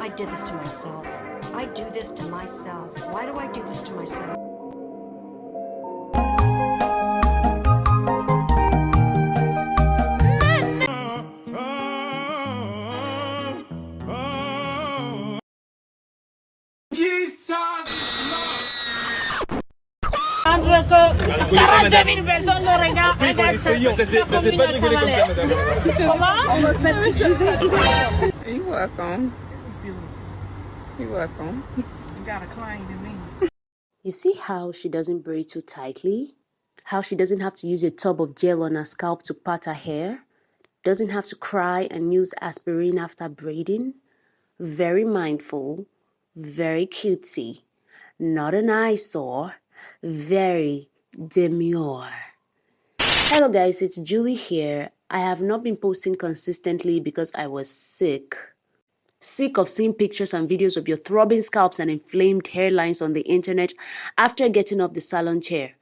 I did this to myself. I do this to myself. Why do I do this to myself? You're welcome. You're welcome. You got a client in me. You see how she doesn't braid too tightly? How she doesn't have to use a tub of gel on her scalp to part her hair? Doesn't have to cry and use aspirin after braiding? Very mindful, very cutesy, not an eyesore, very demure. Hello guys, it's Julie here. I have not been posting consistently because I was sick. Sick of seeing pictures and videos of your throbbing scalps and inflamed hairlines on the internet after getting off the salon chair.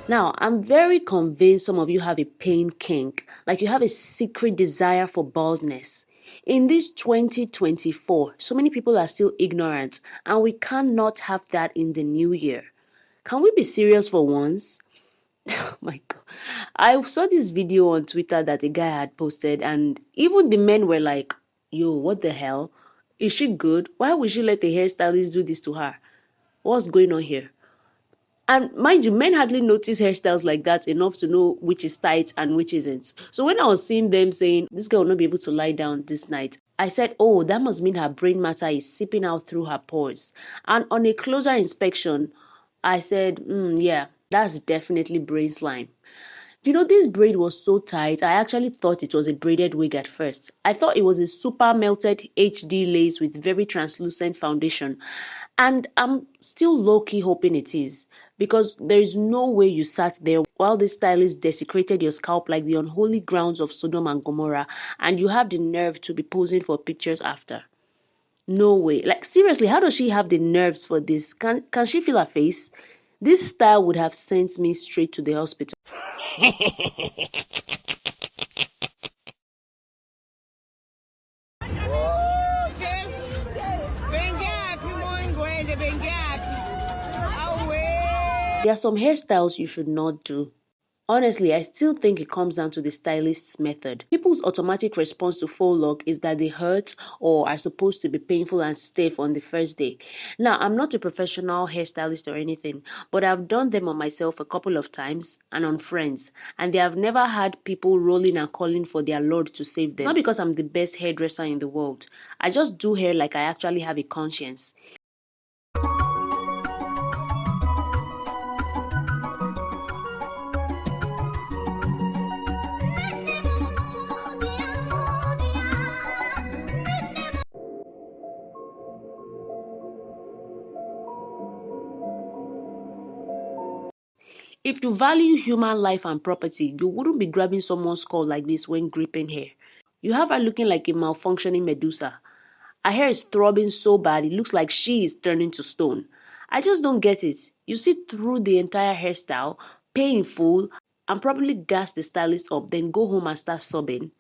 Now, I'm very convinced some of you have a pain kink, like you have a secret desire for baldness. In this 2024, so many people are still ignorant, and we cannot have that in the new year. Can we be serious for once? Oh my god. I saw this video on Twitter that a guy had posted, and even the men were like, yo, what the hell? Is she good? Why would she let the hairstylist do this to her? What's going on here? And mind you, men hardly notice hairstyles like that enough to know which is tight and which isn't. So when I was seeing them saying, this girl will not be able to lie down this night, I said, oh, that must mean her brain matter is seeping out through her pores. And on a closer inspection, I said, yeah, that's definitely brain slime. You know, this braid was so tight, I actually thought it was a braided wig at first. I thought it was a super melted HD lace with very translucent foundation. And I'm still low-key hoping it is, because there is no way you sat there while this stylist desecrated your scalp like the unholy grounds of Sodom and Gomorrah, and you have the nerve to be posing for pictures after. No way. Like, seriously, how does she have the nerves for this? Can she feel her face? This style would have sent me straight to the hospital. There are some hairstyles you should not do. Honestly, I still think it comes down to the stylist's method. People's automatic response to faux lock is that they hurt or are supposed to be painful and stiff on the first day. Now, I'm not a professional hairstylist or anything, but I've done them on myself a couple of times and on friends, and they have never had people rolling and calling for their lord to save them. It's not because I'm the best hairdresser in the world. I just do hair like I actually have a conscience. If you value human life and property, you wouldn't be grabbing someone's skull like this when gripping hair. You have her looking like a malfunctioning Medusa. Her hair is throbbing so bad it looks like she is turning to stone. I just don't get it. You sit through the entire hairstyle, pay in full, and probably gas the stylist up, then go home and start sobbing.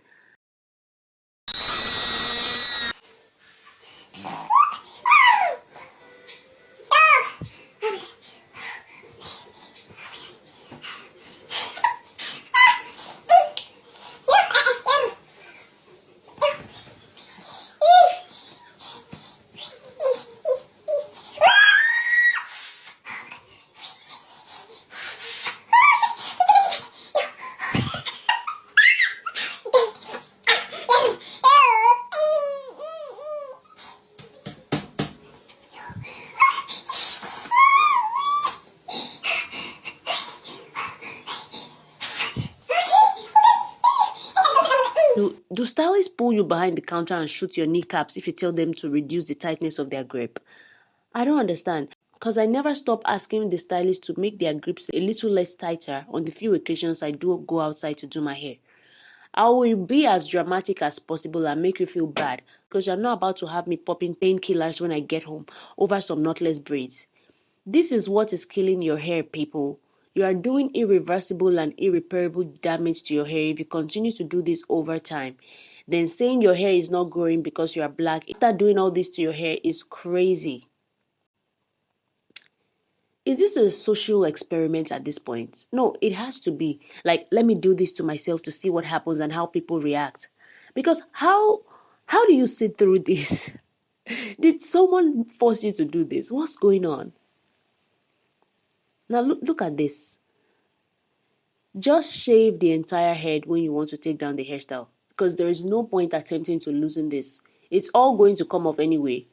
Do stylists pull you behind the counter and shoot your kneecaps if you tell them to reduce the tightness of their grip? I don't understand, because I never stop asking the stylist to make their grips a little less tighter on the few occasions I do go outside to do my hair. I will be as dramatic as possible and make you feel bad, because you're not about to have me popping painkillers when I get home over some knotless braids. This is what is killing your hair, people. You are doing irreversible and irreparable damage to your hair if you continue to do this over time. Then saying your hair is not growing because you are black after doing all this to your hair is crazy. Is this a social experiment at this point? No, it has to be. Like, let me do this to myself to see what happens and how people react. Because how do you sit through this? Did someone force you to do this? What's going on? Now look at this. Just shave the entire head when you want to take down the hairstyle, because there is no point attempting to loosen this. It's all going to come off anyway.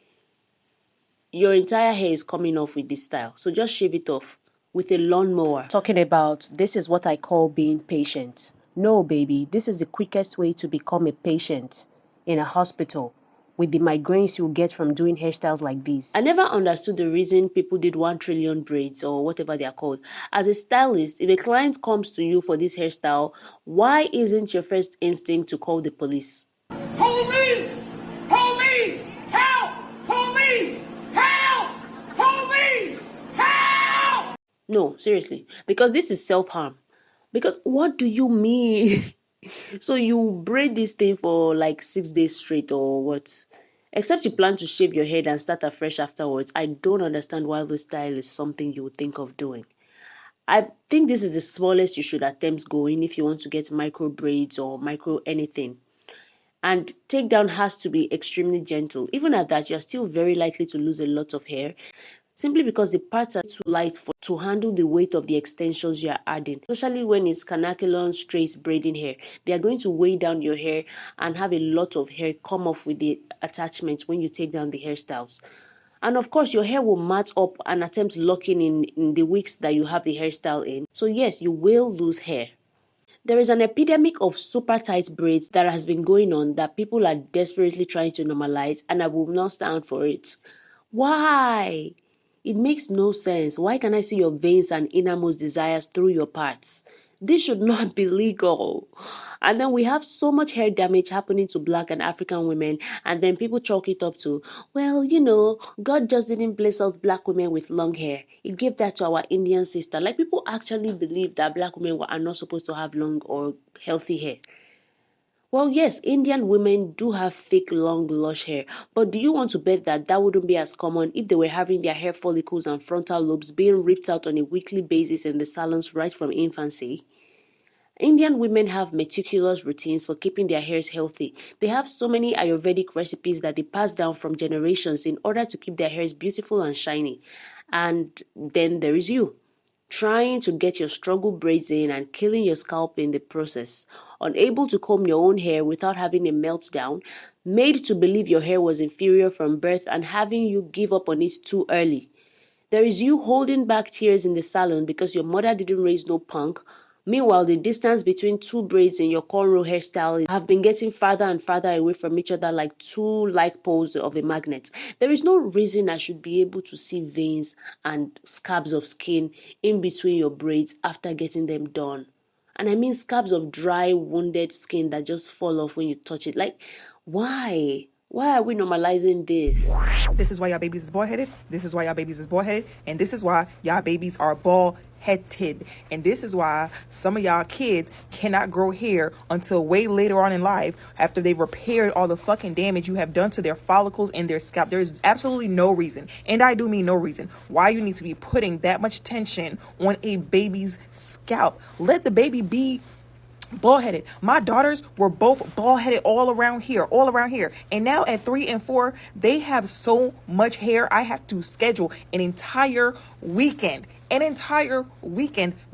Your entire hair is coming off with this style, so just shave it off with a lawnmower. Talking about this is what I call being patient. No, baby, this is the quickest way to become a patient in a hospital with the migraines you'll get from doing hairstyles like this. I never understood the reason people did 1 trillion braids or whatever they are called. As a stylist, if a client comes to you for this hairstyle, why isn't your first instinct to call the police? Police! Police! Help! Police! Help! Police! Help! No, seriously, because this is self-harm. Because what do you mean? So you braid this thing for like 6 days straight or what? Except you plan to shave your head and start afresh afterwards. I don't understand why this style is something you would think of doing. I think this is the smallest you should attempt going if you want to get micro braids or micro anything. And takedown has to be extremely gentle. Even at that, you're still very likely to lose a lot of hair, simply because the parts are too light to handle the weight of the extensions you are adding. Especially when it's canacolon straight braiding hair. They are going to weigh down your hair and have a lot of hair come off with the attachment when you take down the hairstyles. And of course, your hair will mat up and attempt locking in the weeks that you have the hairstyle in. So yes, you will lose hair. There is an epidemic of super tight braids that has been going on that people are desperately trying to normalize, and I will not stand for it. Why? It makes no sense. Why can I see your veins and innermost desires through your parts? This should not be legal. And then we have so much hair damage happening to Black and African women, and then people chalk it up to, well, God just didn't bless us Black women with long hair. He gave that to our Indian sister. Like, people actually believe that Black women are not supposed to have long or healthy hair. Well, yes, Indian women do have thick, long, lush hair, but do you want to bet that that wouldn't be as common if they were having their hair follicles and frontal lobes being ripped out on a weekly basis in the salons right from infancy? Indian women have meticulous routines for keeping their hairs healthy. They have so many Ayurvedic recipes that they pass down from generations in order to keep their hairs beautiful and shiny. And then there is you, trying to get your struggle braids in and killing your scalp in the process, unable to comb your own hair without having a meltdown, made to believe your hair was inferior from birth and having you give up on it too early. There is you holding back tears in the salon because your mother didn't raise no punk. Meanwhile, the distance between two braids in your cornrow hairstyle have been getting farther and farther away from each other like two like poles of a magnet. There is no reason I should be able to see veins and scabs of skin in between your braids after getting them done. And I mean scabs of dry, wounded skin that just fall off when you touch it. Like, why? Why are we normalizing this? This is why y'all babies is bald-headed. This is why y'all babies is bald-headed. And this is why y'all babies are bald-headed. And this is why some of y'all kids cannot grow hair until way later on in life after they've repaired all the fucking damage you have done to their follicles and their scalp. There is absolutely no reason, and I do mean no reason, why you need to be putting that much tension on a baby's scalp. Let the baby be bald-headed. My daughters were both bald-headed all around here. And now at 3 and 4, they have so much hair. I have to schedule an entire weekend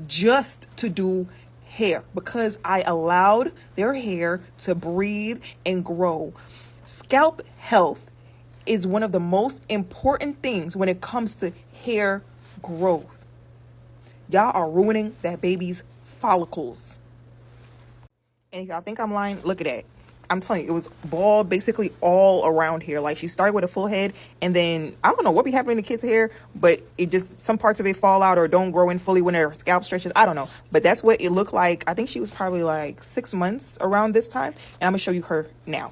just to do hair because I allowed their hair to breathe and grow. Scalp health is one of the most important things when it comes to hair growth. Y'all are ruining that baby's follicles. And y'all think I'm lying? Look at that. I'm telling you, it was bald basically all around here. Like, she started with a full head, and then I don't know what be happening to kids' hair, but it just, some parts of it fall out or don't grow in fully when their scalp stretches. I don't know. But that's what it looked like. I think she was probably like 6 months around this time. And I'm going to show you her now.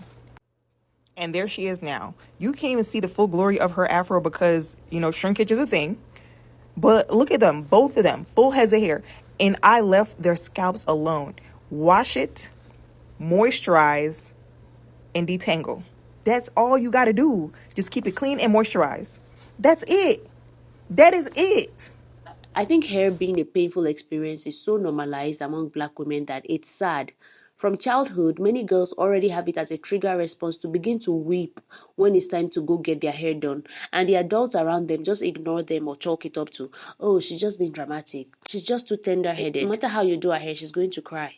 And there she is now. You can't even see the full glory of her afro because, shrinkage is a thing. But look at them, both of them, full heads of hair. And I left their scalps alone. Wash it, moisturize, and detangle. That's all you got to do. Just keep it clean and moisturize. That's it. That is it. I think hair being a painful experience is so normalized among Black women that it's sad. From childhood, many girls already have it as a trigger response to begin to weep when it's time to go get their hair done. And the adults around them just ignore them or chalk it up to, oh, she's just being dramatic. She's just too tender-headed. No matter how you do her hair, she's going to cry.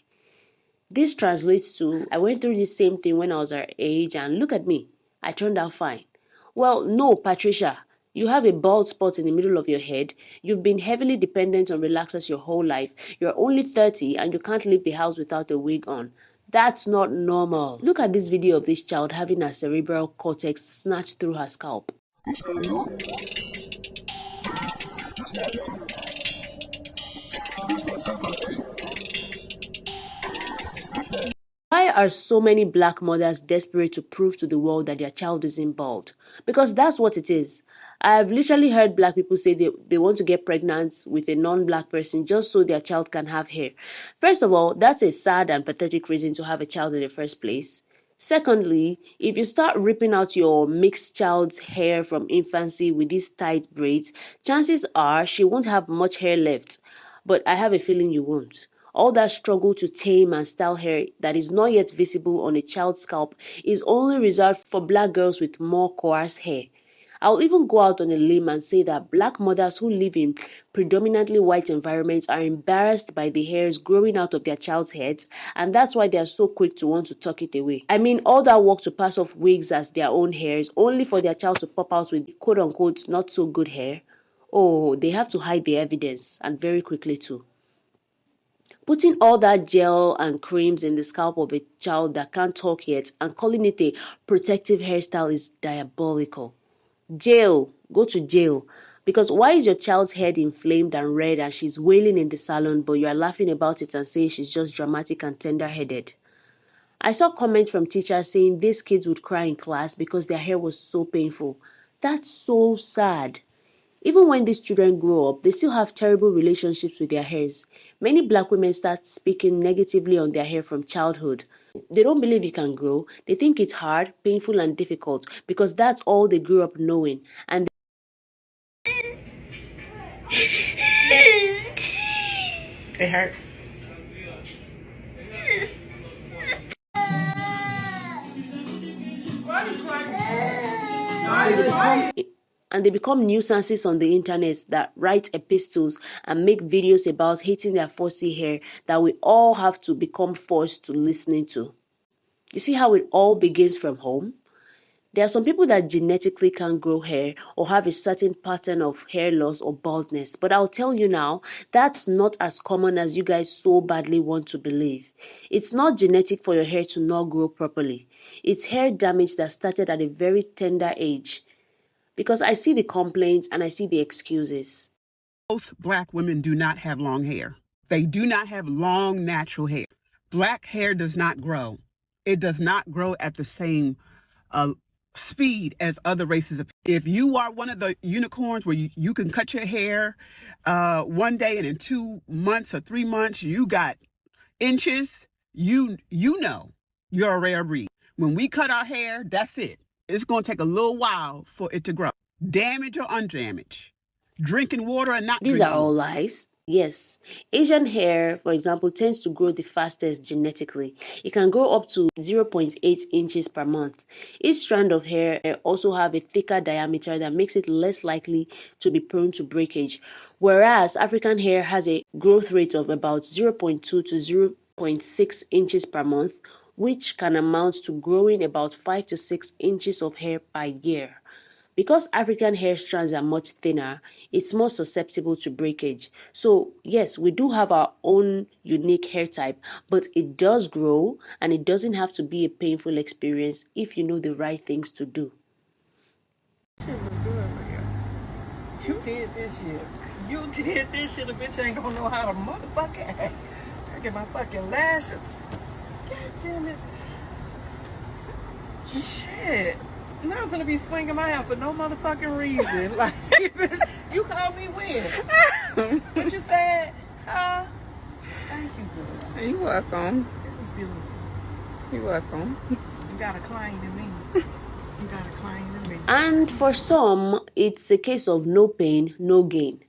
This translates to, I went through the same thing when I was her age and look at me. I turned out fine. Well, no, Patricia. You have a bald spot in the middle of your head. You've been heavily dependent on relaxers your whole life. You're only 30 and you can't leave the house without a wig on. That's not normal. Look at this video of this child having her cerebral cortex snatched through her scalp. Why are so many Black mothers desperate to prove to the world that their child isn't bald? Because that's what it is. I've literally heard Black people say they want to get pregnant with a non-Black person just so their child can have hair. First of all, that's a sad and pathetic reason to have a child in the first place. Secondly, if you start ripping out your mixed child's hair from infancy with these tight braids, chances are she won't have much hair left. But I have a feeling you won't. All that struggle to tame and style hair that is not yet visible on a child's scalp is only reserved for Black girls with more coarse hair. I'll even go out on a limb and say that Black mothers who live in predominantly white environments are embarrassed by the hairs growing out of their child's heads, and that's why they are so quick to want to tuck it away. I mean, all that work to pass off wigs as their own hairs, only for their child to pop out with quote-unquote not so good hair. Oh, they have to hide the evidence, and very quickly too. Putting all that gel and creams in the scalp of a child that can't talk yet and calling it a protective hairstyle is diabolical. Jail. Go to jail. Because why is your child's head inflamed and red and she's wailing in the salon, but you are laughing about it and saying she's just dramatic and tender-headed? I saw comments from teachers saying these kids would cry in class because their hair was so painful. That's so sad. Even when these children grow up, they still have terrible relationships with their hairs. Many Black women start speaking negatively on their hair from childhood. They don't believe you can grow. They think it's hard, painful, and difficult because that's all they grew up knowing. And It hurt. they become nuisances on the internet that write epistles and make videos about hating their fussy hair that we all have to become forced to listening to. You see how it all begins from home? There are some people that genetically can't grow hair or have a certain pattern of hair loss or baldness, but I'll tell you now, that's not as common as you guys so badly want to believe. It's not genetic for your hair to not grow properly. It's hair damage that started at a very tender age. Because I see the complaints and I see the excuses. Most Black women do not have long hair. They do not have long natural hair. Black hair does not grow. It does not grow at the same speed as other races. If you are one of the unicorns where you can cut your hair one day and in 2 months or 3 months you got inches, you know you're a rare breed. When we cut our hair, that's it. It's going to take a little while for it to grow. Damage or undamaged. Drinking water or not. These are all lies. Yes, Asian hair, for example, tends to grow the fastest genetically. It can grow up to 0.8 inches per month. Each strand of hair also have a thicker diameter that makes it less likely to be prone to breakage, whereas African hair has a growth rate of about 0.2 to 0.6 inches per month, which can amount to growing about 5 to 6 inches of hair per year. Because African hair strands are much thinner, it's more susceptible to breakage. So yes, we do have our own unique hair type, but it does grow and it doesn't have to be a painful experience if you know the right things to do. You did this shit. You did this shit. A bitch ain't gonna know how to motherfucking act. I get my fucking lashes. God damn it. Shit. Now I'm gonna be swinging my hair for no motherfucking reason. Like, you called me when? What you said? Thank you, girl. You're welcome. This is beautiful. You're welcome. You got a claim to me. You got a claim to me. And for some, it's a case of no pain, no gain.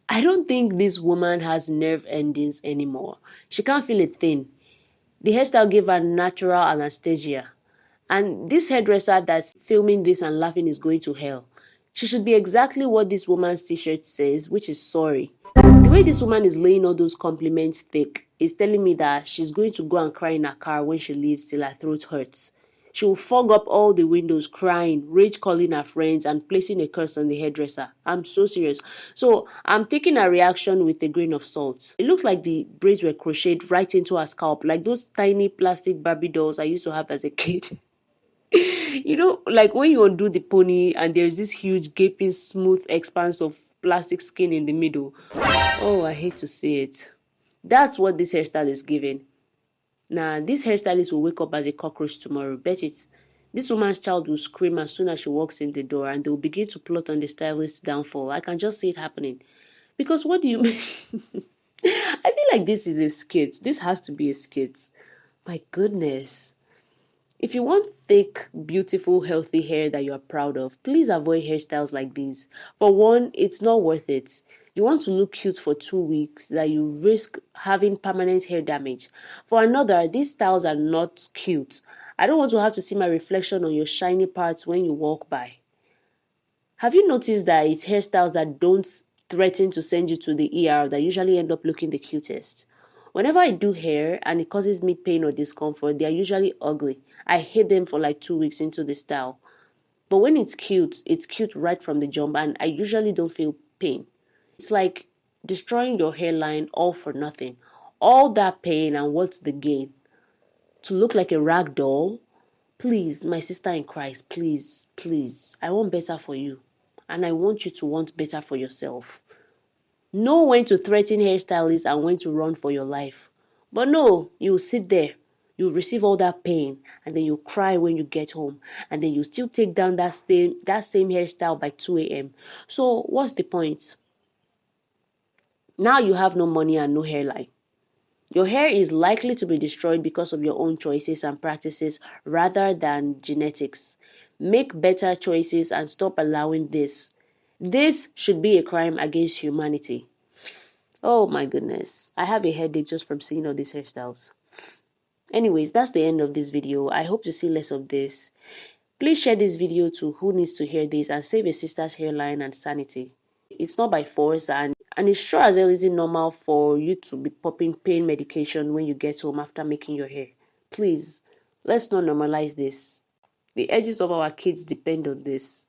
I don't think this woman has nerve endings anymore. She can't feel a thing. The hairstyle gave her natural anesthesia. And this hairdresser that's filming this and laughing is going to hell. She should be exactly what this woman's t-shirt says, which is sorry. The way this woman is laying all those compliments thick is telling me that she's going to go and cry in her car when she leaves till her throat hurts. She will fog up all the windows crying, rage calling her friends and placing a curse on the hairdresser. I'm so serious. So I'm taking her reaction with a grain of salt. It looks like the braids were crocheted right into her scalp, like those tiny plastic Barbie dolls I used to have as a kid. You know, like when you undo the pony and there's this huge gaping smooth expanse of plastic skin in the middle. Oh, I hate to say it. That's what this hairstyle is giving. Nah, this hairstylist will wake up as a cockroach tomorrow. Bet it. This woman's child will scream as soon as she walks in the door and they'll begin to plot on the stylist's downfall. I can just see it happening. Because what do you mean? I feel like this is a skit. This has to be a skit. My goodness. If you want thick, beautiful, healthy hair that you are proud of, please avoid hairstyles like these. For one, it's not worth it. You want to look cute for 2 weeks that you risk having permanent hair damage. For another, these styles are not cute. I don't want to have to see my reflection on your shiny parts when you walk by. Have you noticed that it's hairstyles that don't threaten to send you to the ER that usually end up looking the cutest? Whenever I do hair and it causes me pain or discomfort, they are usually ugly. I hate them for like 2 weeks into the style. But when it's cute right from the jump and I usually don't feel pain. It's like destroying your hairline all for nothing. All that pain and what's the gain? To look like a rag doll? Please, my sister in Christ, please, please. I want better for you. And I want you to want better for yourself. Know when to threaten hairstylists and when to run for your life. But no, you will sit there, you'll receive all that pain, and then you'll cry when you get home, and then you still take down that same hairstyle by 2 a.m. So what's the point? Now you have no money and no hairline. Your hair is likely to be destroyed because of your own choices and practices rather than genetics. Make better choices and stop allowing this. This should be a crime against humanity. Oh my goodness. I have a headache just from seeing all these hairstyles. Anyways, that's the end of this video. I hope to see less of this. Please share this video to who needs to hear this and save a sister's hairline and sanity. It's not by force and it's sure as hell isn't normal for you to be popping pain medication when you get home after making your hair. Please, let's not normalize this. The edges of our kids depend on this.